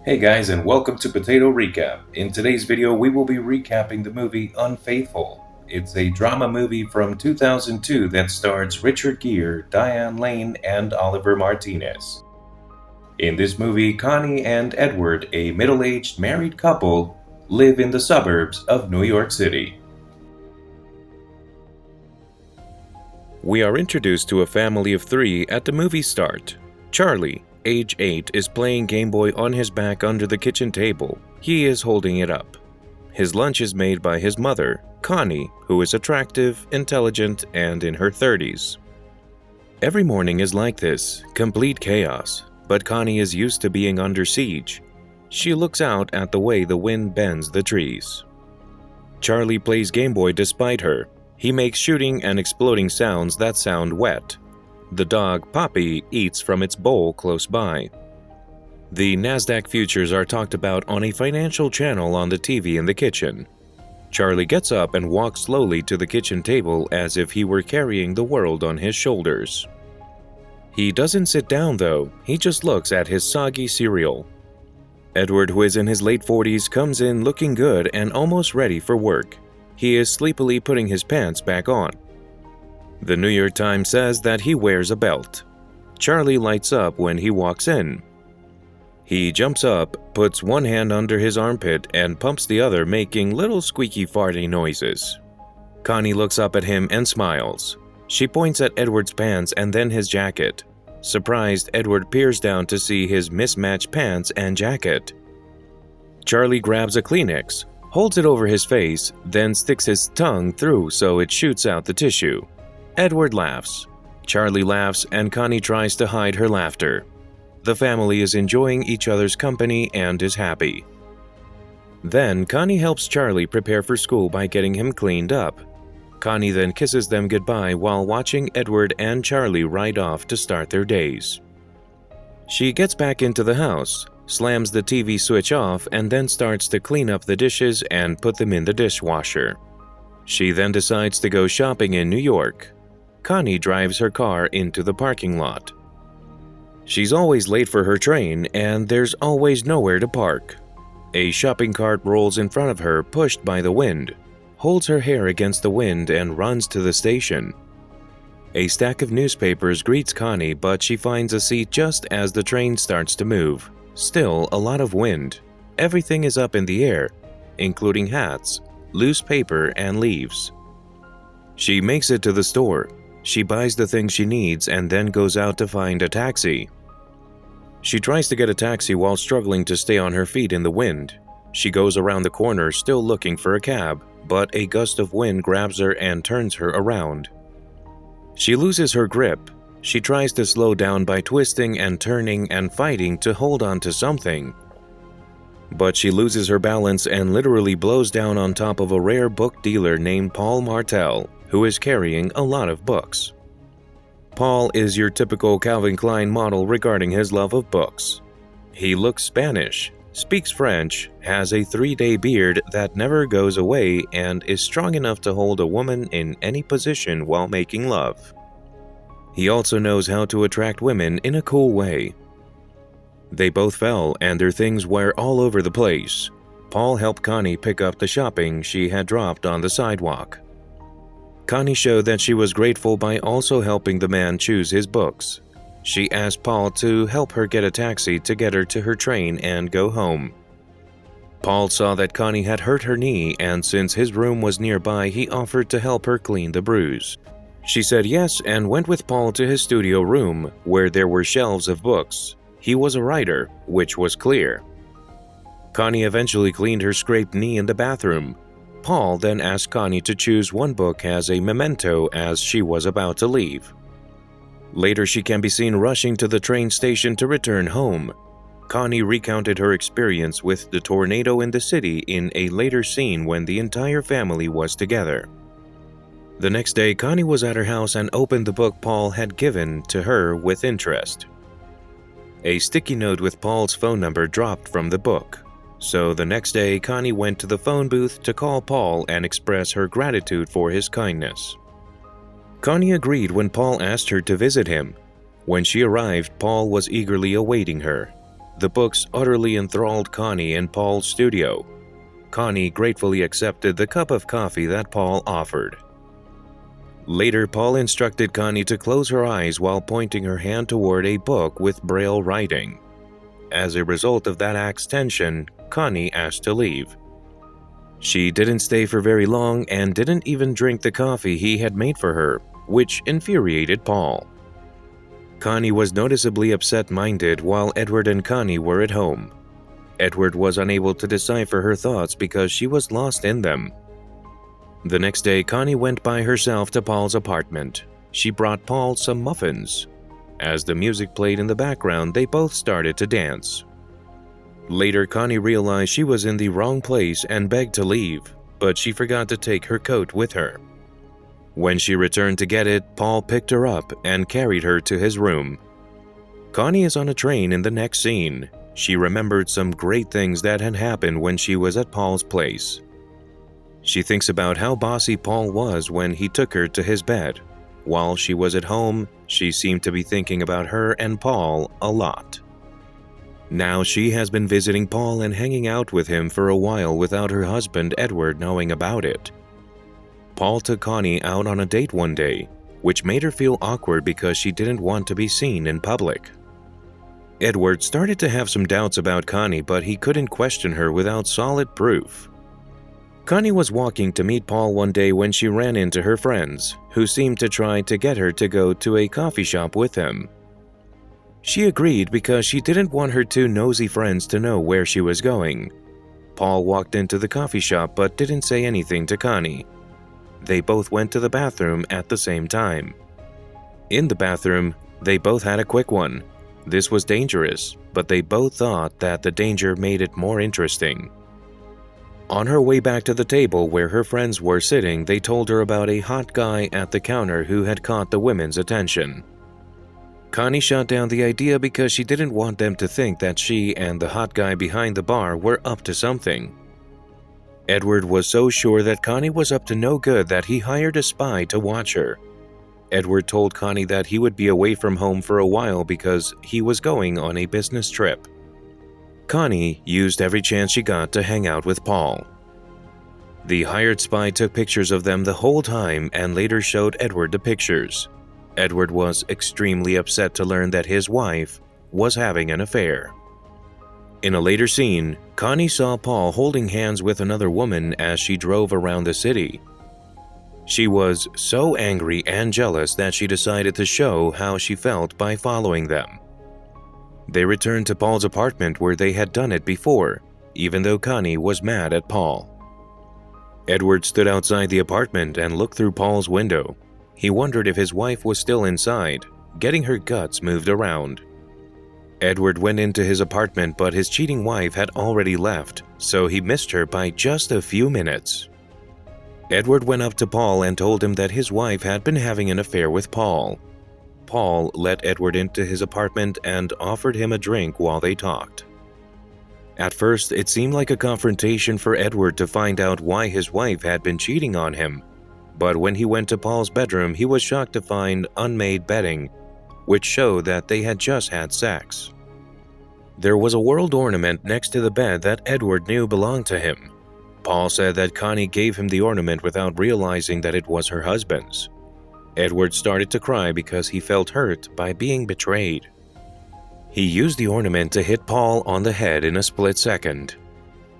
Hey guys, and welcome to Potato Recap. In today's video, we will be recapping the movie Unfaithful. It's a drama movie from 2002 that stars Richard Gere, Diane Lane, and Oliver Martinez. In this movie, Connie and Edward, a middle-aged married couple, live in the suburbs of New York City. We are introduced to a family of three at the movie start. Charlie, age 8, is playing Game Boy on his back under the kitchen table. He is holding it up. His lunch is made by his mother, Connie, who is attractive, intelligent, and in her 30s. Every morning is like this, complete chaos, but Connie is used to being under siege. She looks out at the way the wind bends the trees. Charlie plays Game Boy despite her. He makes shooting and exploding sounds that sound wet. The dog, Poppy, eats from its bowl close by. The NASDAQ futures are talked about on a financial channel on the TV in the kitchen. Charlie gets up and walks slowly to the kitchen table as if he were carrying the world on his shoulders. He doesn't sit down though, he just looks at his soggy cereal. Edward, who is in his late 40s, comes in looking good and almost ready for work. He is sleepily putting his pants back on. The New York Times says that he wears a belt. Charlie lights up when he walks in. He jumps up, puts one hand under his armpit, and pumps the other, making little squeaky farty noises. Connie looks up at him and smiles. She points at Edward's pants and then his jacket. Surprised, Edward peers down to see his mismatched pants and jacket. Charlie grabs a Kleenex, holds it over his face, then sticks his tongue through so it shoots out the tissue. Edward laughs. Charlie laughs, and Connie tries to hide her laughter. The family is enjoying each other's company and is happy. Then Connie helps Charlie prepare for school by getting him cleaned up. Connie then kisses them goodbye while watching Edward and Charlie ride off to start their days. She gets back into the house, slams the TV switch off, and then starts to clean up the dishes and put them in the dishwasher. She then decides to go shopping in New York. Connie drives her car into the parking lot. She's always late for her train, and there's always nowhere to park. A shopping cart rolls in front of her, pushed by the wind, holds her hair against the wind, and runs to the station. A stack of newspapers greets Connie, but she finds a seat just as the train starts to move. Still, a lot of wind. Everything is up in the air, including hats, loose paper, and leaves. She makes it to the store. She buys the things she needs and then goes out to find a taxi. She tries to get a taxi while struggling to stay on her feet in the wind. She goes around the corner still looking for a cab, but a gust of wind grabs her and turns her around. She loses her grip. She tries to slow down by twisting and turning and fighting to hold on to something. But she loses her balance and literally blows down on top of a rare book dealer named Paul Martel, who is carrying a lot of books. Paul is your typical Calvin Klein model regarding his love of books. He looks Spanish, speaks French, has a 3-day beard that never goes away, and is strong enough to hold a woman in any position while making love. He also knows how to attract women in a cool way. They both fell, and their things were all over the place. Paul helped Connie pick up the shopping she had dropped on the sidewalk. Connie showed that she was grateful by also helping the man choose his books. She asked Paul to help her get a taxi to get her to her train and go home. Paul saw that Connie had hurt her knee, and since his room was nearby, he offered to help her clean the bruise. She said yes and went with Paul to his studio room, where there were shelves of books. He was a writer, which was clear. Connie eventually cleaned her scraped knee in the bathroom. Paul then asked Connie to choose one book as a memento as she was about to leave. Later, she can be seen rushing to the train station to return home. Connie recounted her experience with the tornado in the city in a later scene when the entire family was together. The next day, Connie was at her house and opened the book Paul had given to her with interest. A sticky note with Paul's phone number dropped from the book. So the next day, Connie went to the phone booth to call Paul and express her gratitude for his kindness. Connie agreed when Paul asked her to visit him. When she arrived, Paul was eagerly awaiting her. The books utterly enthralled Connie in Paul's studio. Connie gratefully accepted the cup of coffee that Paul offered. Later, Paul instructed Connie to close her eyes while pointing her hand toward a book with Braille writing. As a result of that act's tension, Connie asked to leave. She didn't stay for very long and didn't even drink the coffee he had made for her, which infuriated Paul. Connie was noticeably absent-minded while Edward and Connie were at home. Edward was unable to decipher her thoughts because she was lost in them. The next day, Connie went by herself to Paul's apartment. She brought Paul some muffins. As the music played in the background, they both started to dance. Later, Connie realized she was in the wrong place and begged to leave, but she forgot to take her coat with her. When she returned to get it, Paul picked her up and carried her to his room. Connie is on a train in the next scene. She remembered some great things that had happened when she was at Paul's place. She thinks about how bossy Paul was when he took her to his bed. While she was at home, she seemed to be thinking about her and Paul a lot. Now she has been visiting Paul and hanging out with him for a while without her husband Edward knowing about it. Paul took Connie out on a date one day, which made her feel awkward because she didn't want to be seen in public. Edward started to have some doubts about Connie, but he couldn't question her without solid proof. Connie was walking to meet Paul one day when she ran into her friends, who seemed to try to get her to go to a coffee shop with them. She agreed because she didn't want her two nosy friends to know where she was going. Paul walked into the coffee shop but didn't say anything to Connie. They both went to the bathroom at the same time. In the bathroom, they both had a quick one. This was dangerous, but they both thought that the danger made it more interesting. On her way back to the table where her friends were sitting, they told her about a hot guy at the counter who had caught the women's attention. Connie shot down the idea because she didn't want them to think that she and the hot guy behind the bar were up to something. Edward was so sure that Connie was up to no good that he hired a spy to watch her. Edward told Connie that he would be away from home for a while because he was going on a business trip. Connie used every chance she got to hang out with Paul. The hired spy took pictures of them the whole time and later showed Edward the pictures. Edward was extremely upset to learn that his wife was having an affair. In a later scene, Connie saw Paul holding hands with another woman as she drove around the city. She was so angry and jealous that she decided to show how she felt by following them. They returned to Paul's apartment where they had done it before, even though Connie was mad at Paul. Edward stood outside the apartment and looked through Paul's window. He wondered if his wife was still inside, getting her guts moved around. Edward went into his apartment, but his cheating wife had already left, so he missed her by just a few minutes. Edward went up to Paul and told him that his wife had been having an affair with Paul. Paul let Edward into his apartment and offered him a drink while they talked. At first, it seemed like a confrontation for Edward to find out why his wife had been cheating on him. But when he went to Paul's bedroom, he was shocked to find unmade bedding, which showed that they had just had sex. There was a world ornament next to the bed that Edward knew belonged to him. Paul said that Connie gave him the ornament without realizing that it was her husband's. Edward started to cry because he felt hurt by being betrayed. He used the ornament to hit Paul on the head in a split second.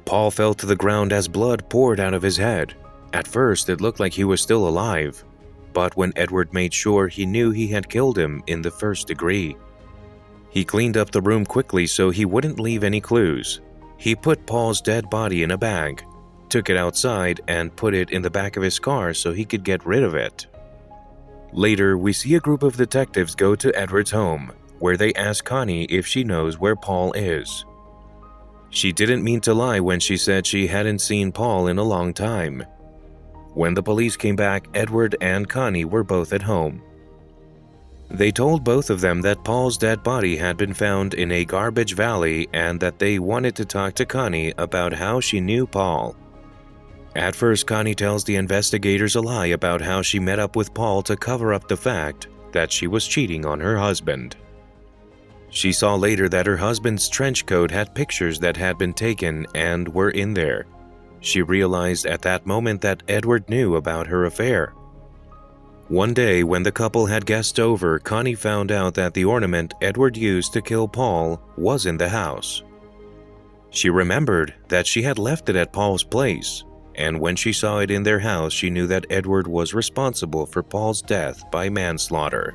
Paul fell to the ground as blood poured out of his head. At first, it looked like he was still alive, but when Edward made sure, he knew he had killed him in the first degree. He cleaned up the room quickly so he wouldn't leave any clues. He put Paul's dead body in a bag, took it outside, and put it in the back of his car so he could get rid of it. Later, we see a group of detectives go to Edward's home, where they ask Connie if she knows where Paul is. She didn't mean to lie when she said she hadn't seen Paul in a long time. When the police came back, Edward and Connie were both at home. They told both of them that Paul's dead body had been found in a garbage valley and that they wanted to talk to Connie about how she knew Paul. At first, Connie tells the investigators a lie about how she met up with Paul to cover up the fact that she was cheating on her husband. She saw later that her husband's trench coat had pictures that had been taken and were in there. She realized at that moment that Edward knew about her affair. One day, when the couple had guests over, Connie found out that the ornament Edward used to kill Paul was in the house. She remembered that she had left it at Paul's place, and when she saw it in their house, she knew that Edward was responsible for Paul's death by manslaughter.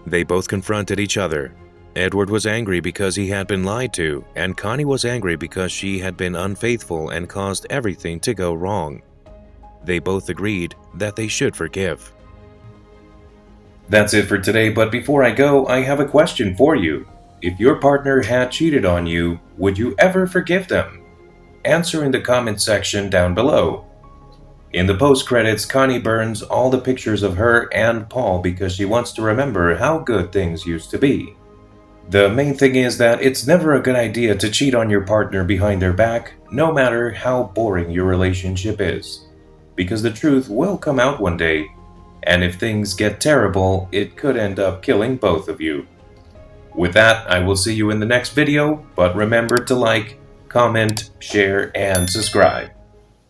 They both confronted each other. Edward was angry because he had been lied to, and Connie was angry because she had been unfaithful and caused everything to go wrong. They both agreed that they should forgive. That's it for today, but before I go, I have a question for you. If your partner had cheated on you, would you ever forgive them? Answer in the comment section down below. In the post-credits, Connie burns all the pictures of her and Paul because she wants to remember how good things used to be. The main thing is that it's never a good idea to cheat on your partner behind their back, no matter how boring your relationship is. Because the truth will come out one day, and if things get terrible, it could end up killing both of you. With that, I will see you in the next video, but remember to like, comment, share, and subscribe.